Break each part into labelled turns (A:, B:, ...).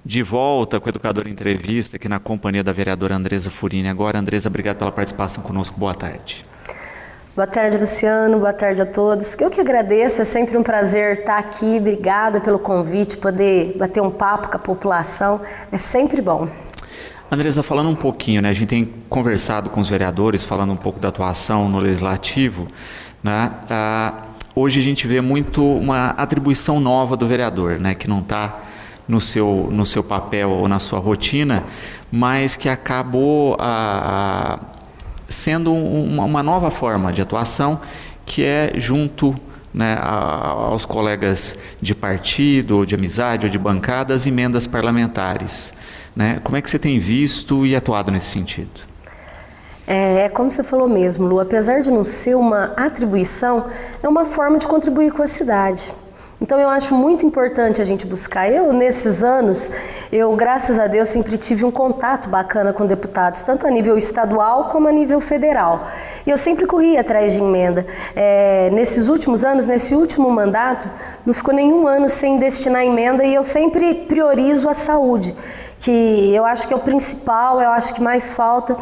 A: De volta com o Educador Entrevista, aqui na companhia da vereadora Andresa Furini. Agora, Andresa, obrigado pela participação conosco. Boa tarde.
B: Boa tarde, Luciano. Boa tarde a todos. Eu que agradeço, é sempre um prazer estar aqui. Obrigada pelo convite, poder bater um papo com a população. É sempre bom.
A: Andresa, falando um pouquinho, né? A gente tem conversado com os vereadores, falando um pouco da atuação no Legislativo, né? Hoje a gente vê muito uma atribuição nova do vereador, né? Que não está no seu papel ou na sua rotina, mas que acabou sendo uma nova forma de atuação, que é junto, né, aos colegas de partido, ou de amizade, ou de bancada, as emendas parlamentares, né? Como é que você tem visto e atuado nesse sentido?
B: É como você falou mesmo, Lu, apesar de não ser uma atribuição, é uma forma de contribuir com a cidade. Então eu acho muito importante a gente buscar. Nesses anos, graças a Deus, sempre tive um contato bacana com deputados, tanto a nível estadual como a nível federal. E eu sempre corri atrás de emenda. Nesses últimos anos, nesse último mandato, não ficou nenhum ano sem destinar emenda e eu sempre priorizo a saúde, que eu acho que é o principal, eu acho que mais falta.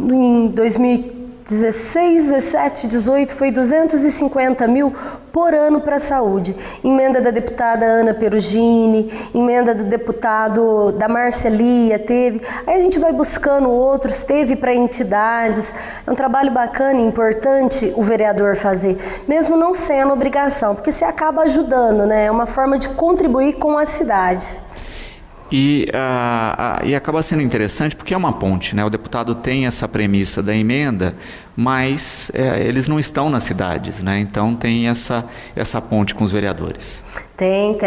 B: Em 2016, 17, 18 foi 250 mil por ano para a saúde. Emenda da deputada Ana Perugini, emenda do deputado da Marcelia teve. Aí a gente vai buscando outros, teve para entidades. É um trabalho bacana e importante o vereador fazer, mesmo não sendo obrigação, porque você acaba ajudando, né? É uma forma de contribuir com a cidade.
A: E acaba sendo interessante porque é uma ponte, né? O deputado tem essa premissa da emenda, mas eles não estão nas cidades, né? Então tem essa ponte com os vereadores.
B: Tem.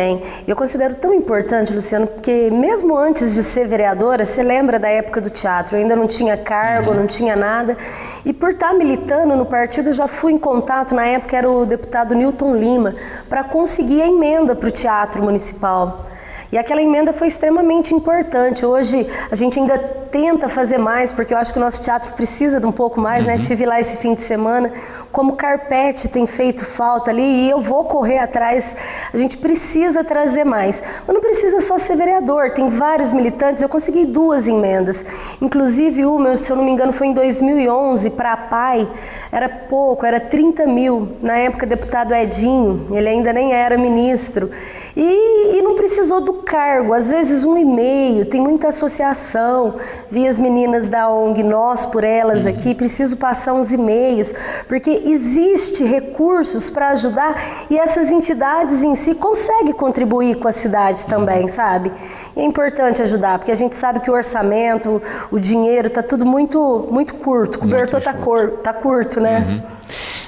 B: Eu considero tão importante, Luciano, porque mesmo antes de ser vereadora, você lembra da época do teatro, eu ainda não tinha cargo, não tinha nada, e por estar militando no partido, eu já fui em contato, na época era o deputado Newton Lima, para conseguir a emenda para o Teatro Municipal. E aquela emenda foi extremamente importante. Hoje a gente ainda tenta fazer mais, porque eu acho que o nosso teatro precisa de um pouco mais, né? Tive lá esse fim de semana, como carpete tem feito falta ali, e eu vou correr atrás. A gente precisa trazer mais. Mas não precisa só ser vereador, tem vários militantes. Eu consegui 2 emendas, inclusive uma, se eu não me engano, foi em 2011, para a PAI, era pouco, era 30 mil. Na época, deputado Edinho, ele ainda nem era ministro. E não precisou do cargo, às vezes um e-mail, tem muita associação, vi as meninas da ONG Nós por Elas aqui, preciso passar uns e-mails, porque existe recursos para ajudar e essas entidades em si conseguem contribuir com a cidade também, sabe? E é importante ajudar, porque a gente sabe que o orçamento, o dinheiro, está tudo muito curto, o cobertor está curto, né?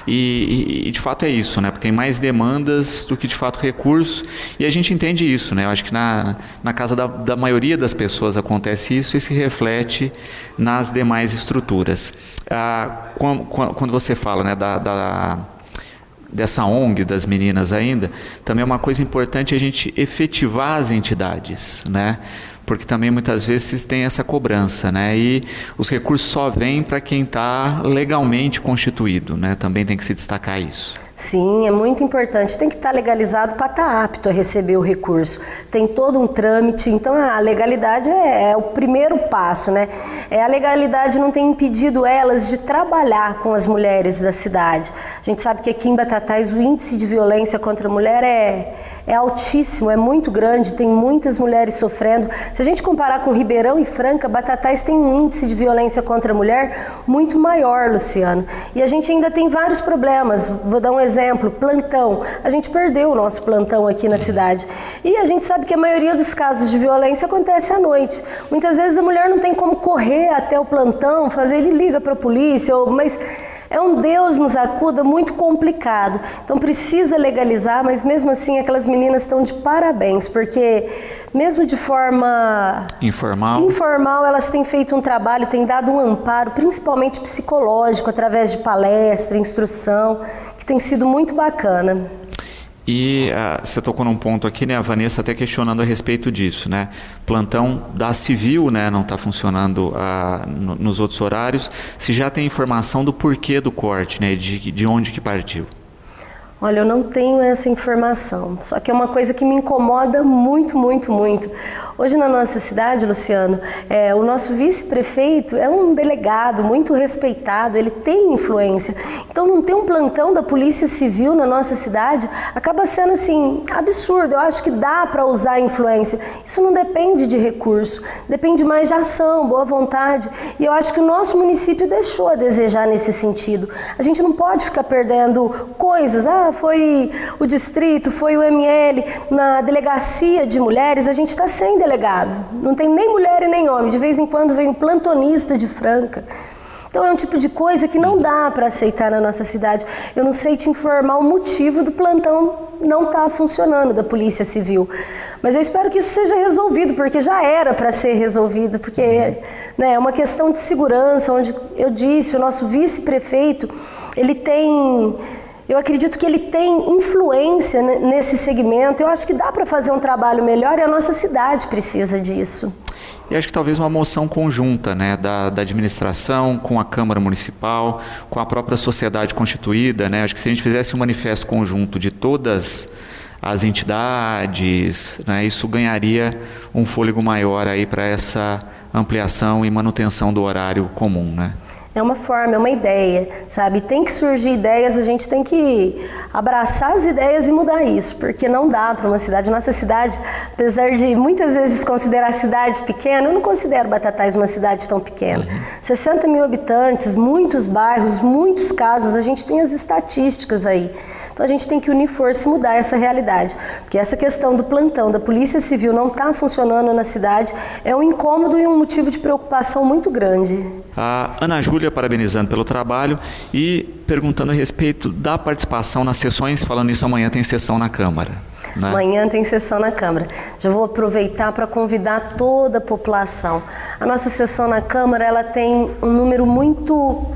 A: E de fato é isso, né? Porque tem mais demandas do que de fato recursos, e a gente entende isso, né? Eu acho que na casa da maioria das pessoas acontece isso e se reflete nas demais estruturas. Quando você fala, né, dessa ONG das meninas ainda, também é uma coisa importante a gente efetivar as entidades, né? Porque também muitas vezes tem essa cobrança, né? E os recursos só vêm para quem está legalmente constituído, né? Também tem que se destacar isso.
B: Sim, é muito importante. Tem que estar legalizado para estar apto a receber o recurso. Tem todo um trâmite, então a legalidade é o primeiro passo, né? A legalidade não tem impedido elas de trabalhar com as mulheres da cidade. A gente sabe que aqui em Batatais o índice de violência contra a mulher é altíssimo, é muito grande, tem muitas mulheres sofrendo. Se a gente comparar com Ribeirão e Franca, Batatais tem um índice de violência contra a mulher muito maior, Luciano. E a gente ainda tem vários problemas. Vou dar um exemplo, plantão. A gente perdeu o nosso plantão aqui na cidade. E a gente sabe que a maioria dos casos de violência acontece à noite. Muitas vezes a mulher não tem como correr até o plantão, ele liga para a polícia, mas é um Deus nos acuda muito complicado. Então precisa legalizar, mas mesmo assim aquelas meninas estão de parabéns, porque mesmo de forma informal elas têm feito um trabalho, têm dado um amparo, principalmente psicológico, através de palestra, instrução, que tem sido muito bacana.
A: E você tocou num ponto aqui, né, a Vanessa até questionando a respeito disso, né? Plantão da Civil, né, não está funcionando nos outros horários. Se já tem informação do porquê do corte, né, de onde que partiu?
B: Olha, eu não tenho essa informação, só que é uma coisa que me incomoda muito, muito, muito. Hoje na nossa cidade, Luciano, o nosso vice-prefeito é um delegado muito respeitado, ele tem influência. Então não ter um plantão da Polícia Civil na nossa cidade acaba sendo assim, absurdo. Eu acho que dá para usar a influência. Isso não depende de recurso, depende mais de ação, boa vontade. E eu acho que o nosso município deixou a desejar nesse sentido. A gente não pode ficar perdendo coisas. Foi o distrito, foi o ML, na delegacia de mulheres, a gente está sem delegado. Não tem nem mulher e nem homem. De vez em quando vem um plantonista de Franca. Então é um tipo de coisa que não dá para aceitar na nossa cidade. Eu não sei te informar o motivo do plantão não estar funcionando da Polícia Civil. Mas eu espero que isso seja resolvido, porque já era para ser resolvido, porque né, é uma questão de segurança, onde eu disse, o nosso vice-prefeito, ele tem... Eu acredito que ele tem influência nesse segmento. Eu acho que dá para fazer um trabalho melhor e a nossa cidade precisa disso.
A: E acho que talvez uma moção conjunta, né, da administração com a Câmara Municipal, com a própria sociedade constituída, né? Acho que se a gente fizesse um manifesto conjunto de todas as entidades, né, isso ganharia um fôlego maior aí para essa ampliação e manutenção do horário comum, né?
B: É uma forma, é uma ideia, sabe? Tem que surgir ideias, a gente tem que abraçar as ideias e mudar isso, porque não dá para uma cidade. Nossa cidade, apesar de muitas vezes considerar a cidade pequena, eu não considero Batatais uma cidade tão pequena. 60 mil habitantes, muitos bairros, muitos casos, a gente tem as estatísticas aí. Então a gente tem que unir força e mudar essa realidade, porque essa questão do plantão da Polícia Civil não está funcionando na cidade é um incômodo e um motivo de preocupação muito grande.
A: A Ana Júlia parabenizando pelo trabalho e perguntando a respeito da participação nas sessões, falando isso, amanhã tem sessão na Câmara. Né?
B: Amanhã tem sessão na Câmara. Já vou aproveitar para convidar toda a população. A nossa sessão na Câmara, ela tem um número muito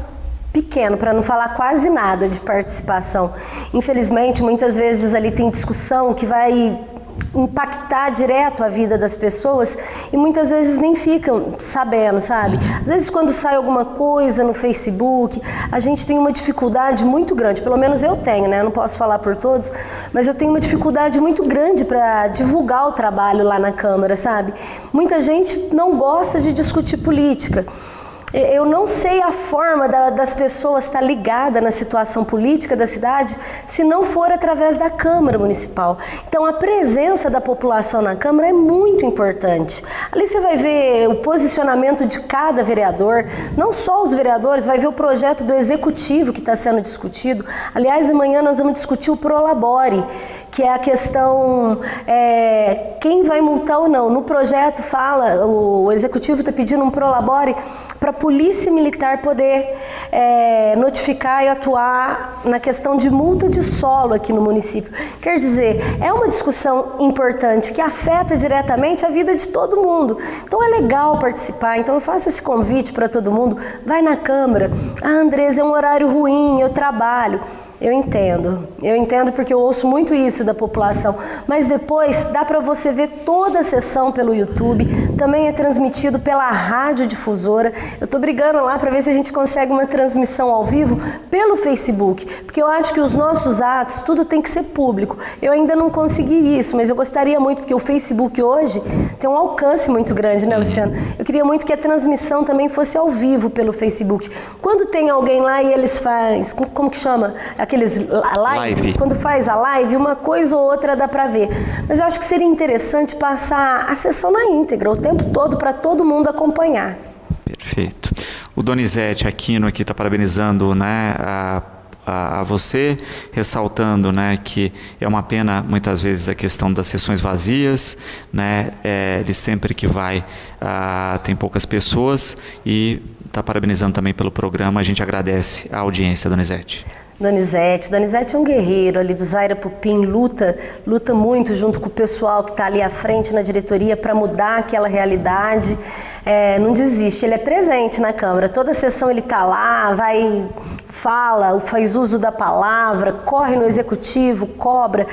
B: pequeno, para não falar quase nada de participação. Infelizmente, muitas vezes ali tem discussão que vai impactar direto a vida das pessoas e muitas vezes nem ficam sabendo, sabe? Às vezes quando sai alguma coisa no Facebook, a gente tem uma dificuldade muito grande, pelo menos eu tenho, né? Eu não posso falar por todos, mas eu tenho uma dificuldade muito grande para divulgar o trabalho lá na Câmara, sabe? Muita gente não gosta de discutir política. Eu não sei a forma das pessoas estar ligada na situação política da cidade se não for através da Câmara Municipal. Então a presença da população na Câmara é muito importante. Ali você vai ver o posicionamento de cada vereador, não só os vereadores, vai ver o projeto do Executivo que está sendo discutido. Aliás, amanhã nós vamos discutir o Prolabore, que é a questão quem vai multar ou não. No projeto fala, o Executivo está pedindo um Prolabore para a Polícia Militar poder notificar e atuar na questão de multa de solo aqui no município. Quer dizer, é uma discussão importante que afeta diretamente a vida de todo mundo. Então é legal participar, então eu faço esse convite para todo mundo, vai na Câmara. Andresa, é um horário ruim, eu trabalho. Eu entendo porque eu ouço muito isso da população, mas depois dá para você ver toda a sessão pelo YouTube, também é transmitido pela rádio difusora. Eu estou brigando lá para ver se a gente consegue uma transmissão ao vivo pelo Facebook, porque eu acho que os nossos atos, tudo tem que ser público. Eu ainda não consegui isso, mas eu gostaria muito, porque o Facebook hoje tem um alcance muito grande, né, Luciano? Eu queria muito que a transmissão também fosse ao vivo pelo Facebook. Quando tem alguém lá e eles fazem, como que chama? Aqueles live. Quando faz a live, uma coisa ou outra dá para ver. Mas eu acho que seria interessante passar a sessão na íntegra, o tempo todo, para todo mundo acompanhar.
A: Perfeito. O Donizete Aquino aqui está parabenizando, né, a você, ressaltando, né, que é uma pena muitas vezes a questão das sessões vazias, né, ele sempre que vai tem poucas pessoas e está parabenizando também pelo programa. A gente agradece a audiência, Donizete.
B: Donizete é um guerreiro ali do Zaira Pupim, luta muito junto com o pessoal que está ali à frente na diretoria para mudar aquela realidade. Não desiste, ele é presente na Câmara, toda sessão ele está lá, vai fala, faz uso da palavra, corre no executivo, cobra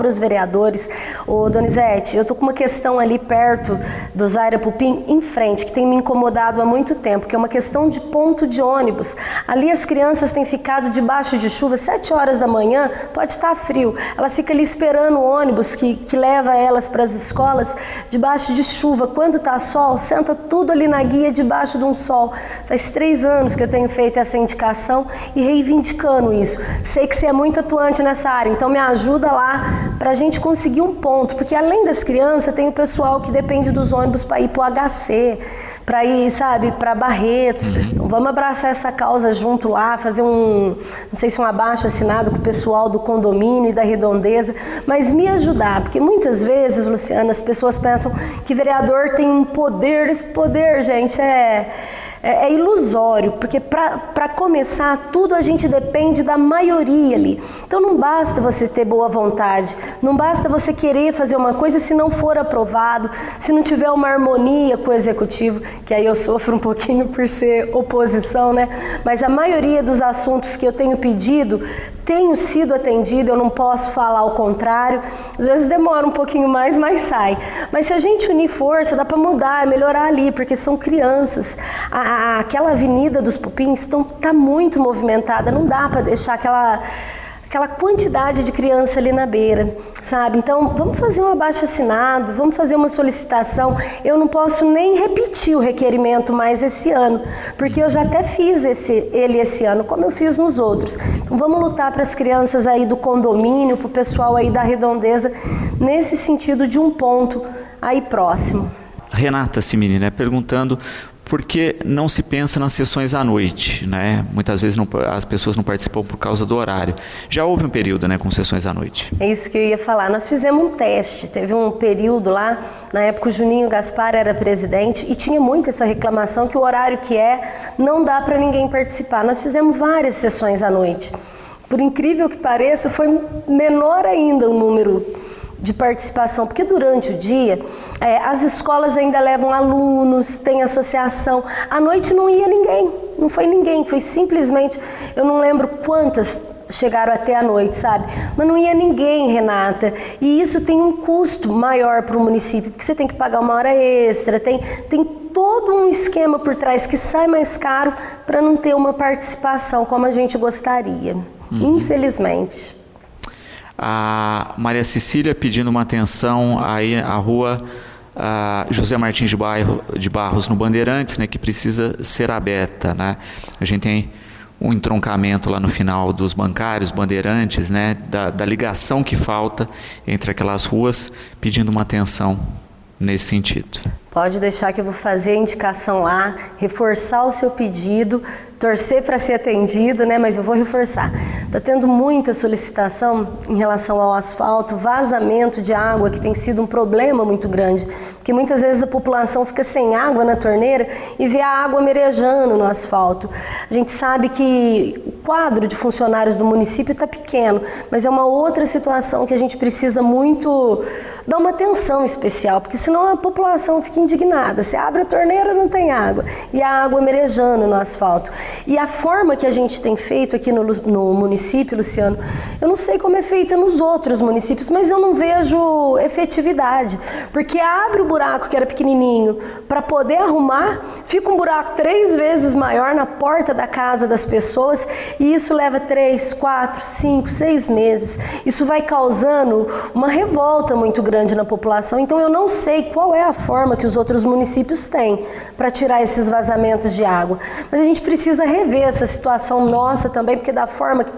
B: os vereadores. Ô, Donizete, eu estou com uma questão ali perto do Zaira Pupim, em frente, que tem me incomodado há muito tempo, que é uma questão de ponto de ônibus. Ali as crianças têm ficado debaixo de chuva, 7 horas da manhã, pode estar frio, elas ficam ali esperando o ônibus que leva elas para as escolas, debaixo de chuva. Quando está sol, senta tudo ali na guia, debaixo de um sol. Faz 3 anos que eu tenho feito essa indicação e reivindicando isso. Sei que você é muito atuante nessa área, então me ajuda lá para a gente conseguir um ponto, porque além das crianças, tem o pessoal que depende dos ônibus para ir para o HC, para ir, sabe, para Barretos. Então, vamos abraçar essa causa junto lá, fazer não sei se um abaixo-assinado com o pessoal do condomínio e da Redondeza, mas me ajudar, porque muitas vezes, Luciana, as pessoas pensam que vereador tem um poder. Esse poder, gente, é ilusório, porque para começar, tudo a gente depende da maioria ali. Então não basta você ter boa vontade, não basta você querer fazer uma coisa se não for aprovado, se não tiver uma harmonia com o executivo, que aí eu sofro um pouquinho por ser oposição, né? Mas a maioria dos assuntos que eu tenho pedido, tenho sido atendido, eu não posso falar o contrário. Às vezes demora um pouquinho mais, mas sai. Mas se a gente unir força, dá para mudar, melhorar ali, porque são crianças. Aquela avenida dos Pupins está muito movimentada, não dá para deixar aquela quantidade de criança ali na beira, sabe? Então, vamos fazer um abaixo-assinado, vamos fazer uma solicitação. Eu não posso nem repetir o requerimento mais esse ano, porque eu já até fiz ele esse ano, como eu fiz nos outros. Então, vamos lutar para as crianças aí do condomínio, para o pessoal aí da Redondeza, nesse sentido de um ponto aí próximo.
A: Renata Cimini, né, perguntando por que não se pensa nas sessões à noite, né? Muitas vezes as pessoas não participam por causa do horário. Já houve um período, né, com sessões à noite.
B: É isso que eu ia falar. Nós fizemos um teste. Teve um período lá, na época o Juninho Gaspar era presidente e tinha muito essa reclamação que o horário que não dá para ninguém participar. Nós fizemos várias sessões à noite. Por incrível que pareça, foi menor ainda o número de participação, porque durante o dia as escolas ainda levam alunos, tem associação. À noite não ia ninguém, não foi ninguém, foi simplesmente, eu não lembro quantas chegaram até a noite, sabe? Mas não ia ninguém, Renata. E isso tem um custo maior para o município, porque você tem que pagar uma hora extra, tem todo um esquema por trás que sai mais caro para não ter uma participação como a gente gostaria, infelizmente.
A: A Maria Cecília pedindo uma atenção aí à rua José Martins de Barros no Bandeirantes, né, que precisa ser aberta, né? A gente tem um entroncamento lá no final dos bancários, Bandeirantes, né, da ligação que falta entre aquelas ruas, pedindo uma atenção nesse sentido.
B: Pode deixar que eu vou fazer a indicação lá, reforçar o seu pedido, torcer para ser atendido, né? Mas eu vou reforçar. Está tendo muita solicitação em relação ao asfalto, vazamento de água, que tem sido um problema muito grande, porque muitas vezes a população fica sem água na torneira e vê a água merejando no asfalto. A gente sabe que o quadro de funcionários do município está pequeno, mas é uma outra situação que a gente precisa muito dar uma atenção especial, porque senão a população fica indignada. Você abre a torneira, não tem água, e a água merejando no asfalto. E a forma que a gente tem feito aqui no município, Luciano, eu não sei como é feita nos outros municípios, mas eu não vejo efetividade, porque abre o buraco que era pequenininho para poder arrumar, fica um buraco 3 vezes maior na porta da casa das pessoas e isso leva 3, 4, 5, 6 meses. Isso vai causando uma revolta muito grande na população, então eu não sei qual é a forma que os outros municípios têm para tirar esses vazamentos de água, mas a gente precisa rever essa situação nossa também, porque da forma que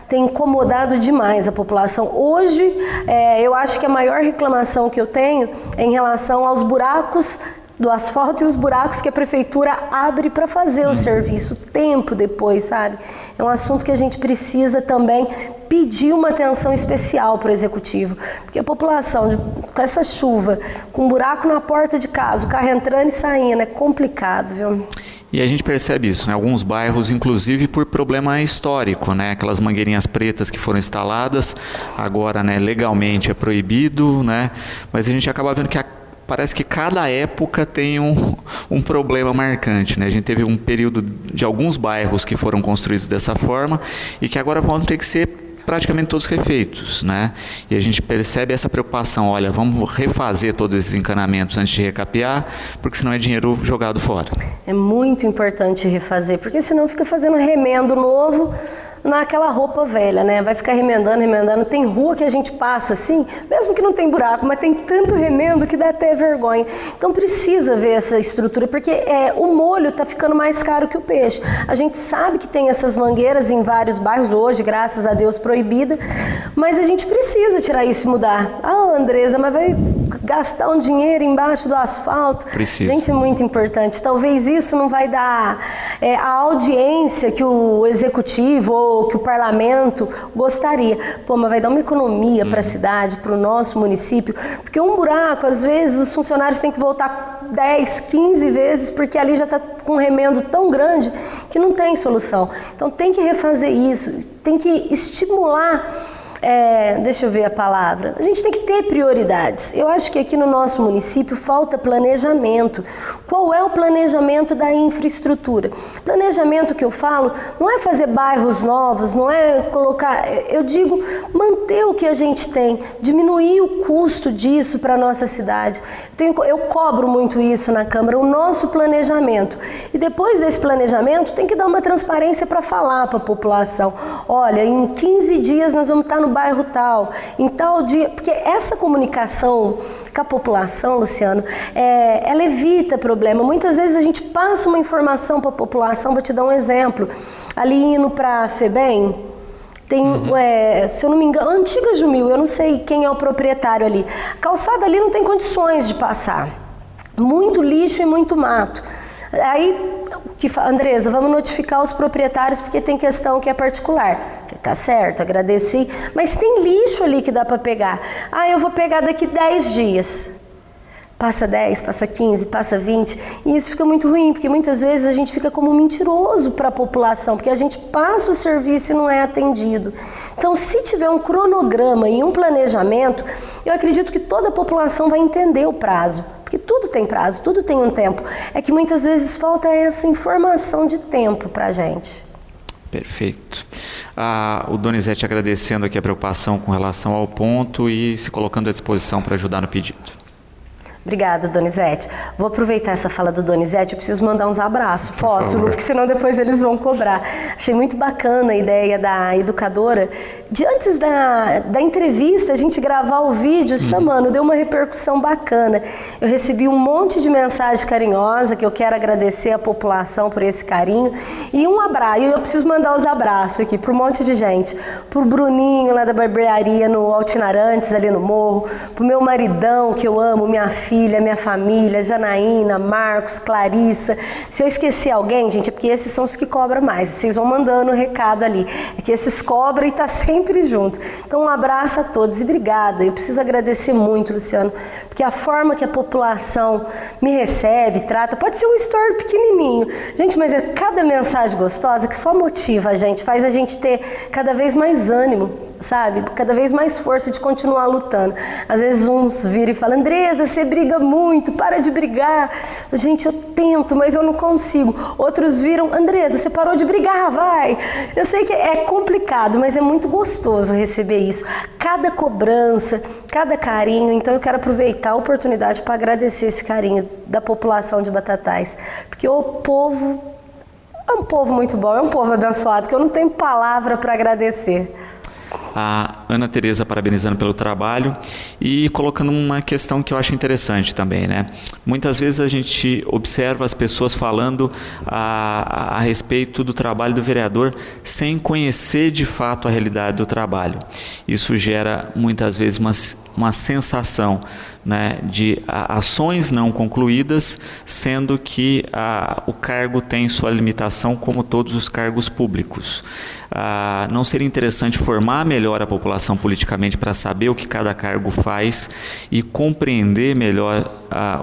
B: tem incomodado demais a população. Hoje, eu acho que a maior reclamação que eu tenho é em relação aos buracos do asfalto e os buracos que a prefeitura abre para fazer o serviço, tempo depois, sabe? É um assunto que a gente precisa também pedir uma atenção especial para o executivo, porque a população, com essa chuva, com um buraco na porta de casa, o carro entrando e saindo, é complicado, viu?
A: E a gente percebe isso, né? Alguns bairros, inclusive por problema histórico, né? Aquelas mangueirinhas pretas que foram instaladas, agora, né, legalmente é proibido, né? Mas a gente acaba vendo que parece que cada época tem um problema marcante, né? A gente teve um período de alguns bairros que foram construídos dessa forma e que agora vão ter que ser praticamente todos refeitos, né? E a gente percebe essa preocupação, olha, vamos refazer todos esses encanamentos antes de recapear, porque senão é dinheiro jogado fora.
B: É muito importante refazer, porque senão fica fazendo remendo novo naquela roupa velha, né? Vai ficar remendando, remendando. Tem rua que a gente passa assim, mesmo que não tem buraco, mas tem tanto remendo que dá até vergonha. Então precisa ver essa estrutura, porque o molho está ficando mais caro que o peixe. A gente sabe que tem essas mangueiras em vários bairros, hoje, graças a Deus, proibida, mas a gente precisa tirar isso e mudar. Ah, Andresa, mas vai gastar um dinheiro embaixo do asfalto?
A: Precisa.
B: Gente, é muito importante. Talvez isso não vai dar a audiência que o executivo ou que o parlamento gostaria. Pô, mas vai dar uma economia para a cidade, para o nosso município, porque um buraco, às vezes, os funcionários têm que voltar 10, 15 vezes, porque ali já está com um remendo tão grande que não tem solução. Então tem que refazer isso, tem que estimular. Deixa eu ver a palavra. A gente tem que ter prioridades. Eu acho que aqui no nosso município falta planejamento. Qual é o planejamento da infraestrutura? Planejamento que eu falo não é fazer bairros novos, não é colocar... Eu digo manter o que a gente tem, diminuir o custo disso para a nossa cidade. Eu cobro muito isso na Câmara, o nosso planejamento. E depois desse planejamento tem que dar uma transparência para falar para a população. Olha, em 15 dias nós vamos estar no bairro tal, em tal dia, porque essa comunicação com a população, Luciano, ela evita problema. Muitas vezes a gente passa uma informação para a população, vou te dar um exemplo, ali indo para a FEBEM, tem, se eu não me engano, a antiga Jumil, eu não sei quem é o proprietário ali, a calçada ali não tem condições de passar, muito lixo e muito mato. Aí, Andresa, vamos notificar os proprietários porque tem questão que é particular. Tá certo, agradeci, mas tem lixo ali que dá para pegar. Ah, eu vou pegar daqui 10 dias. Passa 10, passa 15, passa 20, e isso fica muito ruim, porque muitas vezes a gente fica como mentiroso para a população, porque a gente passa o serviço e não é atendido. Então, se tiver um cronograma e um planejamento, eu acredito que toda a população vai entender o prazo. Porque tudo tem prazo, tudo tem um tempo. É que muitas vezes falta essa informação de tempo para a gente.
A: Perfeito. O Donizete agradecendo aqui a preocupação com relação ao ponto e se colocando à disposição para ajudar no pedido.
B: Obrigada, Donizete. Vou aproveitar essa fala do Donizete, eu preciso mandar uns abraços. Posso, Lu, porque senão depois eles vão cobrar. Achei muito bacana a ideia da educadora de antes da entrevista, a gente gravar o vídeo chamando, deu uma repercussão bacana. Eu recebi um monte de mensagem carinhosa, que eu quero agradecer a população por esse carinho. E um abraço, eu preciso mandar os abraços aqui para um monte de gente. Pro Bruninho, lá da barbearia no Altinarantes, ali no Morro. Pro meu maridão, que eu amo, minha filha, minha família, Janaína, Marcos, Clarissa. Se eu esqueci alguém, gente, é porque esses são os que cobram mais. Vocês vão mandando o recado ali. É que esses cobram e tá sempre junto. Então, um abraço a todos e obrigada. Eu preciso agradecer muito, Luciano, porque a forma que a população me recebe, trata, pode ser um story pequenininho. Gente, mas é cada mensagem gostosa que só motiva a gente, faz a gente ter cada vez mais ânimo, sabe? Cada vez mais força de continuar lutando. Às vezes uns viram e falam, Andresa, você briga muito, para de brigar. Gente, eu tento, mas eu não consigo. Outros viram, Andresa, você parou de brigar, vai. Eu sei que é complicado, mas é muito gostoso receber isso. Cada cobrança, cada carinho. Então eu quero aproveitar a oportunidade para agradecer esse carinho da população de Batatais. Porque o povo é um povo muito bom, é um povo abençoado, que eu não tenho palavra para agradecer.
A: A Ana Tereza parabenizando pelo trabalho e colocando uma questão que eu acho interessante também, né? Muitas vezes a gente observa as pessoas falando a respeito do trabalho do vereador sem conhecer de fato a realidade do trabalho. Isso gera muitas vezes uma sensação, né, de ações não concluídas, sendo que o cargo tem sua limitação como todos os cargos públicos. Não seria interessante formar melhor a população politicamente para saber o que cada cargo faz e compreender melhor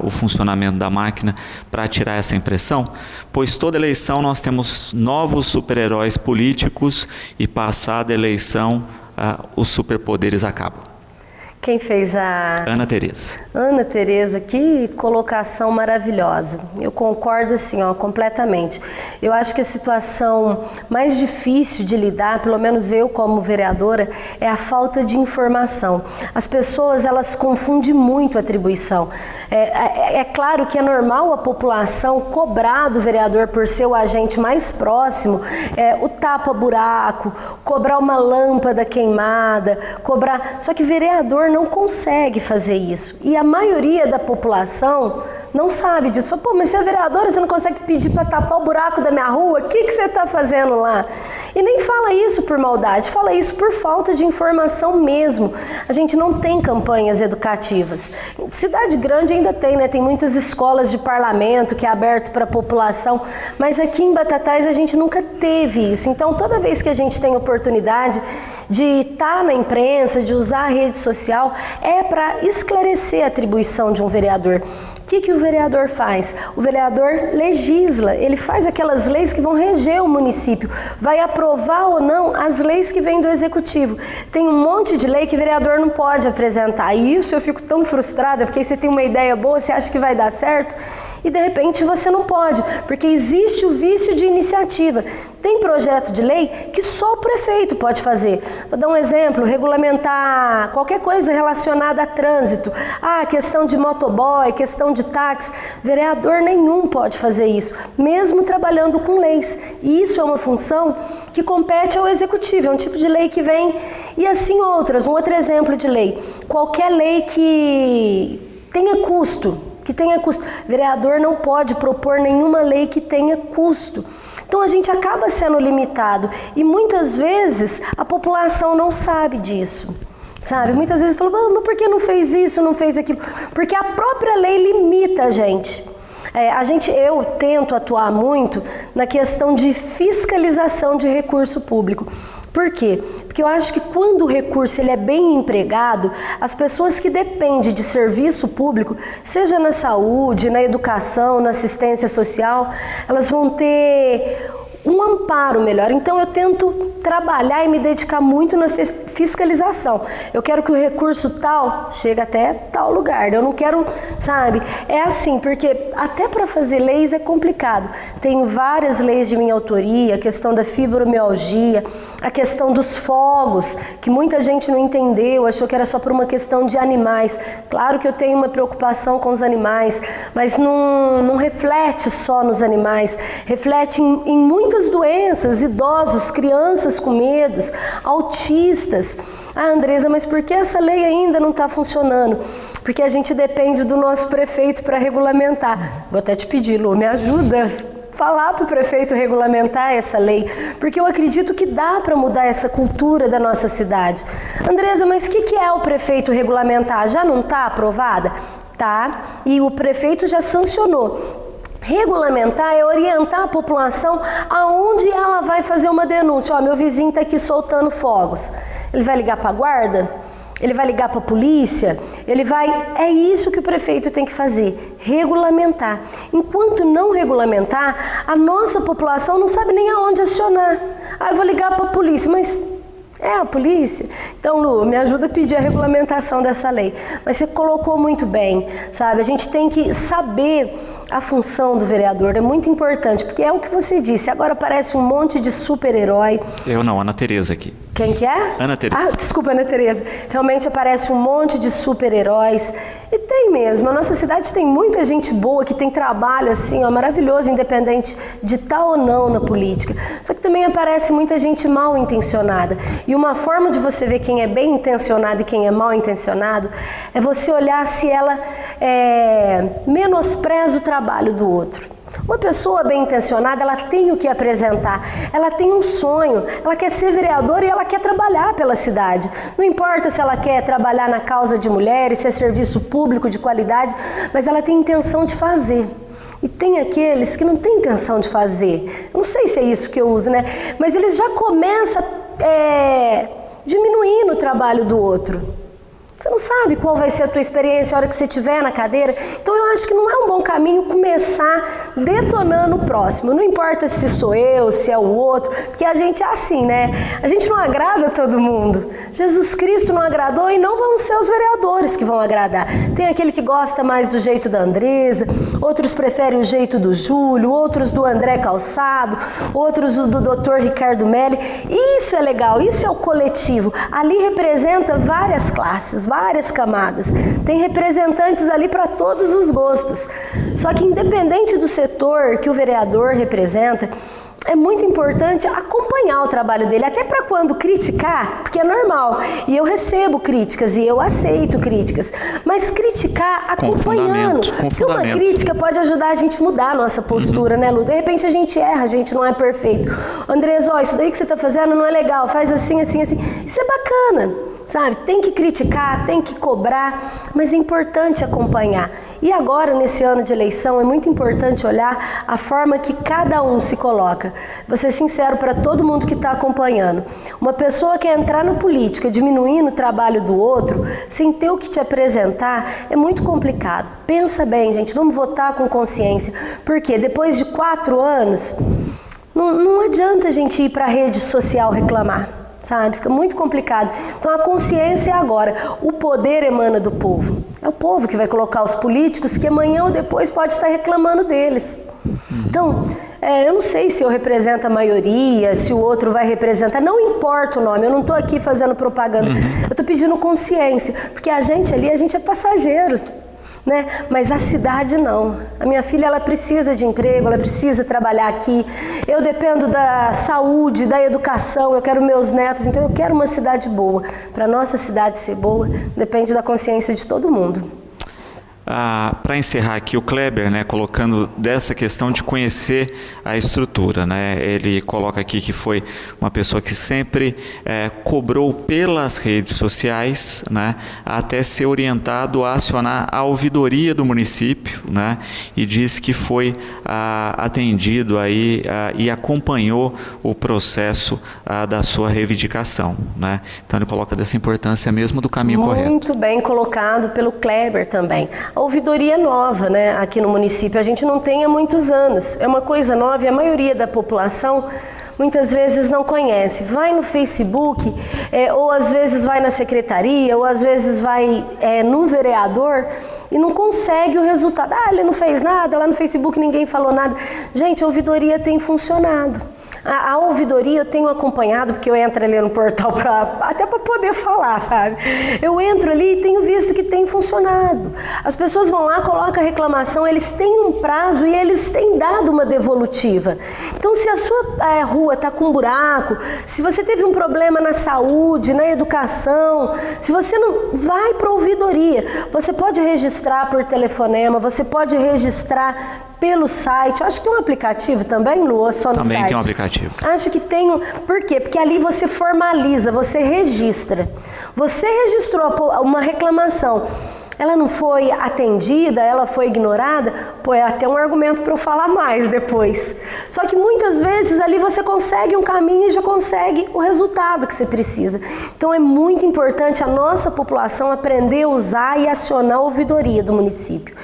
A: o funcionamento da máquina para tirar essa impressão? Pois toda eleição nós temos novos super-heróis políticos e passada a eleição os superpoderes acabam.
B: Quem fez a...
A: Ana Tereza.
B: Ana Tereza, que colocação maravilhosa. Eu concordo assim, completamente. Eu acho que a situação mais difícil de lidar, pelo menos eu como vereadora, é a falta de informação. As pessoas, elas confundem muito a atribuição. É claro que é normal a população cobrar do vereador por ser o agente mais próximo, o tapa-buraco, cobrar uma lâmpada queimada, cobrar... Só que vereador não consegue fazer isso. E a maioria da população não sabe disso. Fala, pô, mas você é vereadora, você não consegue pedir para tapar o buraco da minha rua? O que você está fazendo lá? E nem fala isso por maldade, fala isso por falta de informação mesmo. A gente não tem campanhas educativas. Cidade grande ainda tem, né? Tem muitas escolas de parlamento que é aberto para a população, mas aqui em Batatais a gente nunca teve isso. Então, toda vez que a gente tem oportunidade de estar na imprensa, de usar a rede social, é para esclarecer a atribuição de um vereador. O que o vereador faz? O vereador legisla, ele faz aquelas leis que vão reger o município, vai aprovar ou não as leis que vêm do executivo. Tem um monte de lei que o vereador não pode apresentar, e isso eu fico tão frustrada, porque você tem uma ideia boa, você acha que vai dar certo, e de repente você não pode, porque existe o vício de iniciativa. Tem projeto de lei que só o prefeito pode fazer. Vou dar um exemplo, regulamentar qualquer coisa relacionada a trânsito. Questão de motoboy, questão de táxi. Vereador nenhum pode fazer isso, mesmo trabalhando com leis. E isso é uma função que compete ao executivo, é um tipo de lei que vem. E assim outras, um outro exemplo de lei. Qualquer lei que tenha custo, vereador não pode propor nenhuma lei que tenha custo. Então a gente acaba sendo limitado e muitas vezes a população não sabe disso, sabe? Muitas vezes fala, mas por que não fez isso, não fez aquilo? Porque a própria lei limita a gente. Eu tento atuar muito na questão de fiscalização de recurso público. Por quê? Porque eu acho que quando o recurso ele é bem empregado, as pessoas que dependem de serviço público, seja na saúde, na educação, na assistência social, elas vão ter um amparo melhor. Então eu tento trabalhar e me dedicar muito na fiscalização. Eu quero que o recurso tal chegue até tal lugar. Eu não quero, sabe? É assim, porque até para fazer leis é complicado. Tem várias leis de minha autoria, a questão da fibromialgia, a questão dos fogos, que muita gente não entendeu, achou que era só por uma questão de animais. Claro que eu tenho uma preocupação com os animais, mas não reflete só nos animais, reflete em muitas doenças, idosos, crianças com medos, autistas. Andresa, mas por que essa lei ainda não está funcionando? Porque a gente depende do nosso prefeito para regulamentar. Vou até te pedir, Lu, me ajuda a falar para o prefeito regulamentar essa lei, porque eu acredito que dá para mudar essa cultura da nossa cidade. Andresa, mas o que é o prefeito regulamentar? Já não está aprovada? Tá, e o prefeito já sancionou. Regulamentar é orientar a população aonde ela vai fazer uma denúncia. Meu vizinho está aqui soltando fogos. Ele vai ligar para a guarda? Ele vai ligar para a polícia? É isso que o prefeito tem que fazer, regulamentar. Enquanto não regulamentar, a nossa população não sabe nem aonde acionar. Eu vou ligar para a polícia, mas é a polícia? Então, Lu, me ajuda a pedir a regulamentação dessa lei. Mas você colocou muito bem, sabe? A gente tem que saber a função do vereador, é muito importante, porque é o que você disse, agora parece um monte de super-herói.
A: Eu não, Ana Tereza aqui.
B: Quem que é?
A: Ana Tereza.
B: Desculpa, Ana Tereza. Realmente aparece um monte de super-heróis. E tem mesmo, a nossa cidade tem muita gente boa que tem trabalho assim, maravilhoso, independente de estar ou não na política. Só que também aparece muita gente mal intencionada. E uma forma de você ver quem é bem intencionado e quem é mal intencionado é você olhar se ela menospreza o trabalho do outro. Uma pessoa bem intencionada, ela tem o que apresentar, ela tem um sonho, ela quer ser vereadora e ela quer trabalhar pela cidade. Não importa se ela quer trabalhar na causa de mulheres, se é serviço público de qualidade, mas ela tem intenção de fazer. E tem aqueles que não têm intenção de fazer. Eu não sei se é isso que eu uso, né? Mas eles já começam diminuindo o trabalho do outro. Você não sabe qual vai ser a tua experiência a hora que você estiver na cadeira. Então eu acho que não é um bom caminho começar detonando o próximo. Não importa se sou eu, se é o outro, porque a gente é assim, né? A gente não agrada todo mundo. Jesus Cristo não agradou e não vão ser os vereadores que vão agradar. Tem aquele que gosta mais do jeito da Andresa, outros preferem o jeito do Júlio, outros do André Calçado, outros do Dr. Ricardo Melli. Isso é legal, isso é o coletivo. Ali representa várias classes, várias camadas. Tem representantes ali para todos os gostos. Só que independente do setor que o vereador representa, é muito importante acompanhar o trabalho dele, até para quando criticar, porque é normal, e eu recebo críticas e eu aceito críticas, mas criticar acompanhando, porque uma crítica pode ajudar a gente a mudar a nossa postura, né, Lu? De repente a gente erra, a gente não é perfeito. Andrés, ó, isso daí que você está fazendo não é legal, faz assim, assim, assim. Isso é bacana, sabe? Tem que criticar, tem que cobrar, mas é importante acompanhar. E agora, nesse ano de eleição, é muito importante olhar a forma que cada um se coloca. Vou ser sincero para todo mundo que está acompanhando. Uma pessoa que entrar na política diminuindo o trabalho do outro, sem ter o que te apresentar, é muito complicado. Pensa bem, gente, vamos votar com consciência. Porque depois de 4 anos, não adianta a gente ir para a rede social reclamar. Sabe? Fica muito complicado. Então a consciência é agora. O poder emana do povo. É o povo que vai colocar os políticos que amanhã ou depois pode estar reclamando deles. Então, eu não sei se eu represento a maioria, se o outro vai representar. Não importa o nome, eu não estou aqui fazendo propaganda. Eu estou pedindo consciência. Porque a gente ali, a gente é passageiro. Né? Mas a cidade não. A minha filha, ela precisa de emprego, ela precisa trabalhar aqui. Eu dependo da saúde, da educação, eu quero meus netos, então eu quero uma cidade boa. Para a nossa cidade ser boa, depende da consciência de todo mundo.
A: Para encerrar aqui, o Kleber, né, colocando dessa questão de conhecer a estrutura, né, ele coloca aqui que foi uma pessoa que sempre cobrou pelas redes sociais, né, até ser orientado a acionar a ouvidoria do município, né, e diz que foi atendido aí e acompanhou o processo da sua reivindicação, né. Então ele coloca dessa importância mesmo do caminho correto.
B: Muito bem colocado pelo Kleber também. A ouvidoria nova, né, aqui no município, a gente não tem há muitos anos. É uma coisa nova e a maioria da população muitas vezes não conhece. Vai no Facebook, ou às vezes vai na secretaria, ou às vezes vai num vereador e não consegue o resultado. Ele não fez nada, lá no Facebook ninguém falou nada. Gente, a ouvidoria tem funcionado. A ouvidoria eu tenho acompanhado, porque eu entro ali no portal até para poder falar, sabe? Eu entro ali e tenho visto que tem funcionado. As pessoas vão lá, colocam a reclamação, eles têm um prazo e eles têm dado uma devolutiva. Então, se a sua rua está com um buraco, se você teve um problema na saúde, na educação, se você não vai para a ouvidoria, você pode registrar por telefonema, você pode registrar pelo site. Eu acho que tem um aplicativo também, Lu, ou só no
A: também
B: site?
A: Tem um aplicativo.
B: Acho que tem. Por quê? Porque ali você formaliza, você registra. Você registrou uma reclamação. Ela não foi atendida, ela foi ignorada, é até um argumento para eu falar mais depois. Só que muitas vezes ali você consegue um caminho e já consegue o resultado que você precisa. Então é muito importante a nossa população aprender a usar e acionar a ouvidoria do município.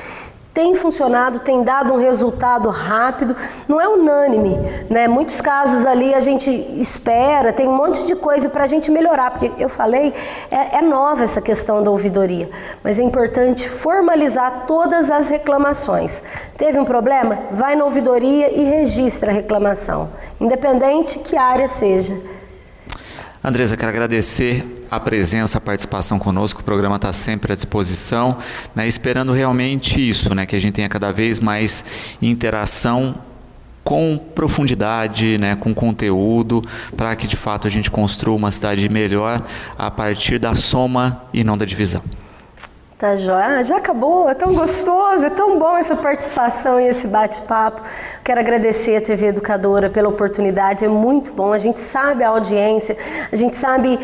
B: Tem funcionado, tem dado um resultado rápido, não é unânime, né? Muitos casos ali a gente espera, tem um monte de coisa para a gente melhorar, porque eu falei, é nova essa questão da ouvidoria, mas é importante formalizar todas as reclamações. Teve um problema? Vai na ouvidoria e registra a reclamação, independente que área seja.
A: Andresa, quero agradecer a presença, a participação conosco. O programa está sempre à disposição, né, esperando realmente isso, né, que a gente tenha cada vez mais interação com profundidade, né, com conteúdo, para que de fato a gente construa uma cidade melhor a partir da soma e não da divisão.
B: Tá joia? Já acabou, é tão gostoso, é tão bom essa participação e esse bate-papo. Quero agradecer a TV Educadora pela oportunidade, é muito bom. A gente sabe a audiência, a gente sabe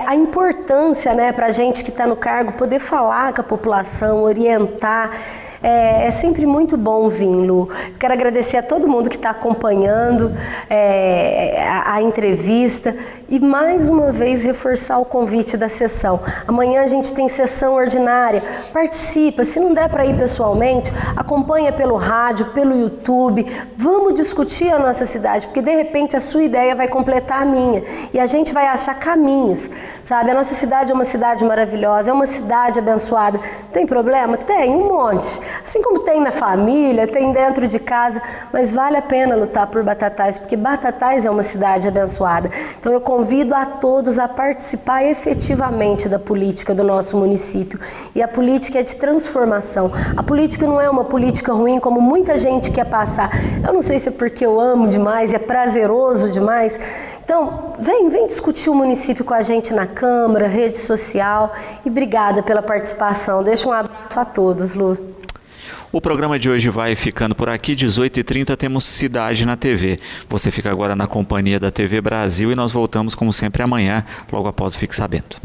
B: a importância, né, para a gente que está no cargo poder falar com a população, orientar. É sempre muito bom vir, Lu. Quero agradecer a todo mundo que está acompanhando a entrevista e mais uma vez reforçar o convite da sessão. Amanhã a gente tem sessão ordinária, participa, se não der para ir pessoalmente, acompanha pelo rádio, pelo YouTube, vamos discutir a nossa cidade, porque de repente a sua ideia vai completar a minha e a gente vai achar caminhos, sabe? A nossa cidade é uma cidade maravilhosa, é uma cidade abençoada. Tem problema? Tem, um monte. Assim como tem na família, tem dentro de casa, mas vale a pena lutar por Batatais, porque Batatais é uma cidade abençoada. Então eu convido a todos a participar efetivamente da política do nosso município. E a política é de transformação. A política não é uma política ruim como muita gente quer passar. Eu não sei se é porque eu amo demais, é prazeroso demais. Então, vem discutir o município com a gente na Câmara, rede social. E obrigada pela participação. Deixa um abraço a todos, Lu.
A: O programa de hoje vai ficando por aqui. 18h30 temos Cidade na TV. Você fica agora na companhia da TV Brasil e nós voltamos, como sempre, amanhã, logo após o Fique Sabendo.